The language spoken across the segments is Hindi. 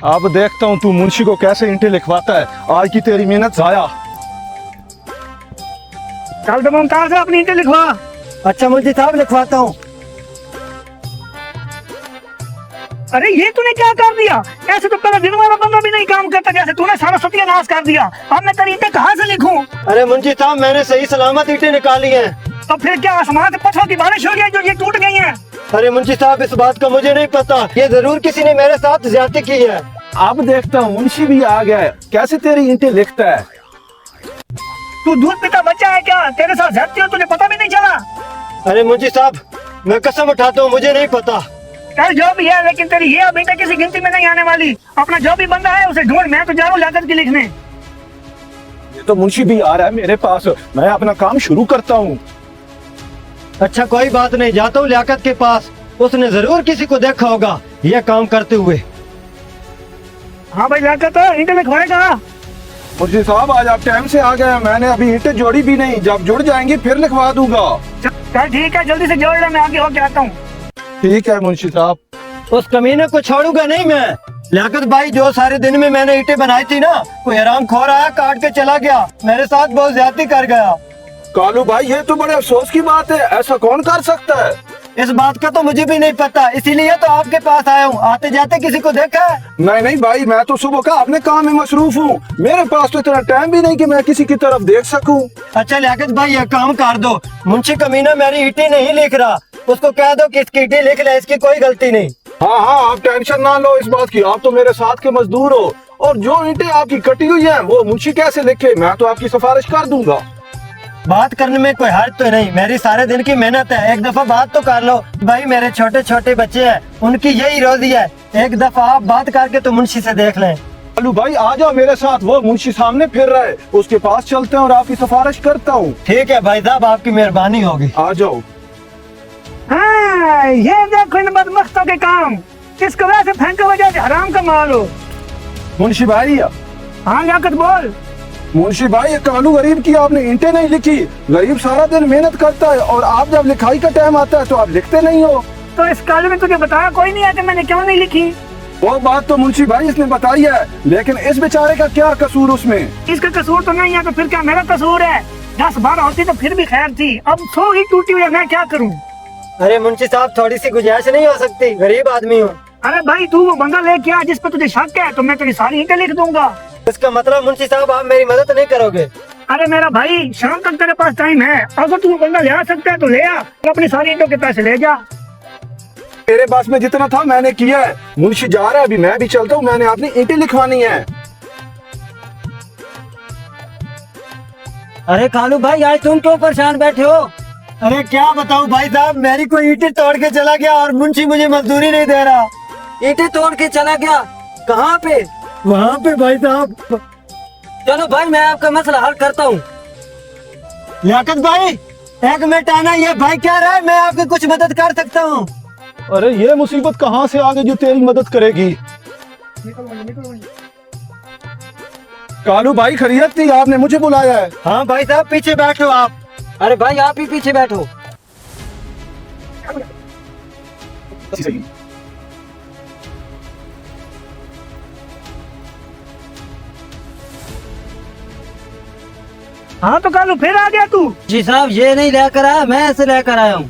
अब देखता हूँ तू मुंशी को कैसे ईंटें लिखवाता है। आज की तेरी मेहनत जाया। चल तो मुमताज से अपनी ईंटें लिखवा। अच्छा मुंशी साहब लिखवाता हूँ। अरे ये तूने क्या कर दिया? ऐसे तो पहले दिन वाला बंदा भी नहीं काम करता, जैसे तूने सारा सत्यानाश कर दिया। अब मैं तेरी ईंटें कहाँ से लिखूं? अरे मुंशी साहब मैंने सही सलामत ईंटें निकाली हैं। तो फिर क्या आसमान से पत्थरों की बारिश हो गई जो ये टूट गई हैं? अरे मुंशी साहब इस बात का मुझे नहीं पता, ये जरूर किसी ने मेरे साथ ज्यादती की है। अब देखता हूँ मुंशी भी आ गया है, कैसे तेरी ईंटें लिखता है। तू दूध पीता बच्चा है क्या? तेरे साथ ज्यादती हो तुझे पता भी नहीं चला? अरे मुंशी साहब मैं कसम उठाता हूँ, मुझे नहीं पता। चल जो भी है, लेकिन तेरी ये अब ईंटें किसी गिनती में नहीं आने वाली। अपना जो भी बंदा है उसे ढूंढ, मैं तो जा रहा हूँ लियाकत की लिखने। ये तो मुंशी भी आ रहा है मेरे पास, मैं अपना काम शुरू करता हूँ। अच्छा कोई बात नहीं, जाता हूँ लियाकत के पास, उसने जरूर किसी को देखा होगा यह काम करते हुए। हाँ भाई लियाकत, ईंटें लिखवाएगा? मुंशी साहब आज आप टाइम से आ गए, मैंने अभी ईंटें जोड़ी भी नहीं, जब जुड़ जाएंगी फिर लिखवा दूंगा। चल ठीक है, जल्दी से जोड़ ले, मैं आगे होके आता हूँ। ठीक है मुंशी साहब। उस कमीने को छोड़ूंगा नहीं मैं। लियाकत भाई जो सारे दिन में मैंने ईंटें बनाई थी ना, कोई हराम खोर आया काट के चला गया, मेरे साथ बहुत ज्यादती कर गया। कालू भाई ये तो बड़े अफसोस की बात है, ऐसा कौन कर सकता है? इस बात का तो मुझे भी नहीं पता, इसीलिए तो आपके पास आया हूँ। आते जाते किसी को देखा है? नहीं नहीं भाई, मैं तो सुबह का अपने काम में मसरूफ हूँ, मेरे पास तो इतना टाइम भी नहीं कि मैं किसी की तरफ देख सकूं। अच्छा लियाकत भाई ये काम कर दो, मुंशी कमीना मेरी ईंटें नहीं लिख रहा, उसको कह दो कि इसकी ईंटें लिख ले, इसकी कोई गलती नहीं। हाँ हाँ आप टेंशन ना लो इस बात की, आप तो मेरे साथ के मजदूर हो, और जो ईंटें आपकी कटी हुई हैं वो मुंशी कैसे लिखे, मैं तो आपकी सिफारिश कर दूंगा। बात करने में कोई हर्ज तो नहीं, मेरी सारे दिन की मेहनत है, एक दफा बात तो कर लो। भाई मेरे छोटे छोटे बच्चे हैं, उनकी यही रोजी है, एक दफा आप बात करके तो मुंशी से देख लें। कालू भाई आ जाओ मेरे साथ, वो मुंशी सामने फिर रहा है, उसके पास चलते हैं और आपकी सिफारिश करता हूँ। ठीक है भाई साहब, आपकी मेहरबानी होगी। आ जाओ। हाँ, ये देखो इन बदबख्तों के काम, किसको वैसे फेंको वजह से हराम का माल हो। मुंशी भाई। हाँ लियाकत बोल। मुंशी भाई ये कालू गरीब की आपने ईंटें नहीं लिखी, गरीब सारा दिन मेहनत करता है और आप जब लिखाई का टाइम आता है तो आप लिखते नहीं हो। तो इस कालू ने तुझे बताया कोई नहीं है कि मैंने क्यों नहीं लिखी? वो बात तो मुंशी भाई इसने बताई है, लेकिन इस बेचारे का क्या कसूर उसमें? इसका कसूर तो नहीं है, तो फिर क्या मेरा कसूर है? 10-12 होती तो फिर भी खैर थी, अब 100 ही टूटी हुई है, मैं क्या करूँ? अरे मुंशी साहब थोड़ी सी गुंजाइश नहीं हो सकती, गरीब आदमी हूँ। अरे भाई तू वो बंदा लेके आ जिस पर तुझे शक है, तो मैं तेरी सारी ईंटें लिख दूंगा। इसका मतलब मुंशी साहब आप मेरी मदद नहीं करोगे? अरे मेरा भाई शाम तक तेरे पास टाइम है, अगर तू वो बंदा ले आ सकता है तो ले आ, और अपनी सारी ईंटों के पैसे ले जा। मेरे पास में जितना था मैंने किया है, मुंशी जा रहा है, अभी मैं भी चलता हूँ, मैंने अपनी ईंटें लिखवानी है। अरे कालू भाई आज तुम क्यों परेशान बैठे हो? अरे क्या बताऊं भाई साहब, मेरी कोई ईंटें तोड़ के चला गया और मुंशी मुझे मजदूरी नहीं दे रहा। ईंटें तोड़ के चला गया? कहाँ पे? वहाँ पे भाई साहब। चलो भाई मैं आपका मसला हल करता हूँ। लियाकत भाई एक मिनट आना, ये भाई क्या रहा है, मैं आपकी कुछ मदद कर सकता हूँ। अरे ये मुसीबत कहाँ से आ गई जो तेरी मदद करेगी? कालू भाई खैरियत थी, आपने मुझे बुलाया है? हाँ भाई साहब पीछे बैठो आप। अरे भाई आप ही पीछे बैठो। हाँ तो कालू फिर आ गया तू? जी साहब ये नहीं लेकर आया, मैं ऐसे लेकर आया हूँ।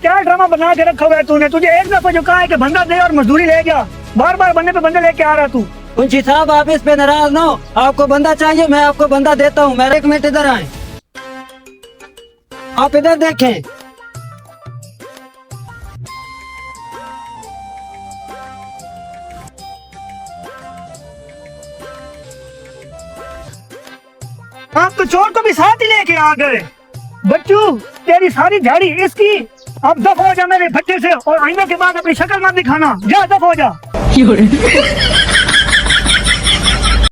क्या ड्रामा बना के रखा हुआ है तूने? तुझे एक दफा जो कहा है कि बंदा दे और मजदूरी ले जा, बार बार बंदे पे बंदे लेके आ रहा तू। मुंशी साहब आप इस पे नाराज ना हो, आपको बंदा चाहिए मैं आपको बंदा देता हूँ। मेरे 1 मिनट इधर आए, आप इधर देखें। आप तो चोर को भी साथ ही लेके आ गए। बच्चू तेरी सारी झाड़ी इसकी, अब दफा हो जा मेरे भट्टे से, और आईने के बाद अपनी शक्ल मत दिखाना, जा दफा हो जा।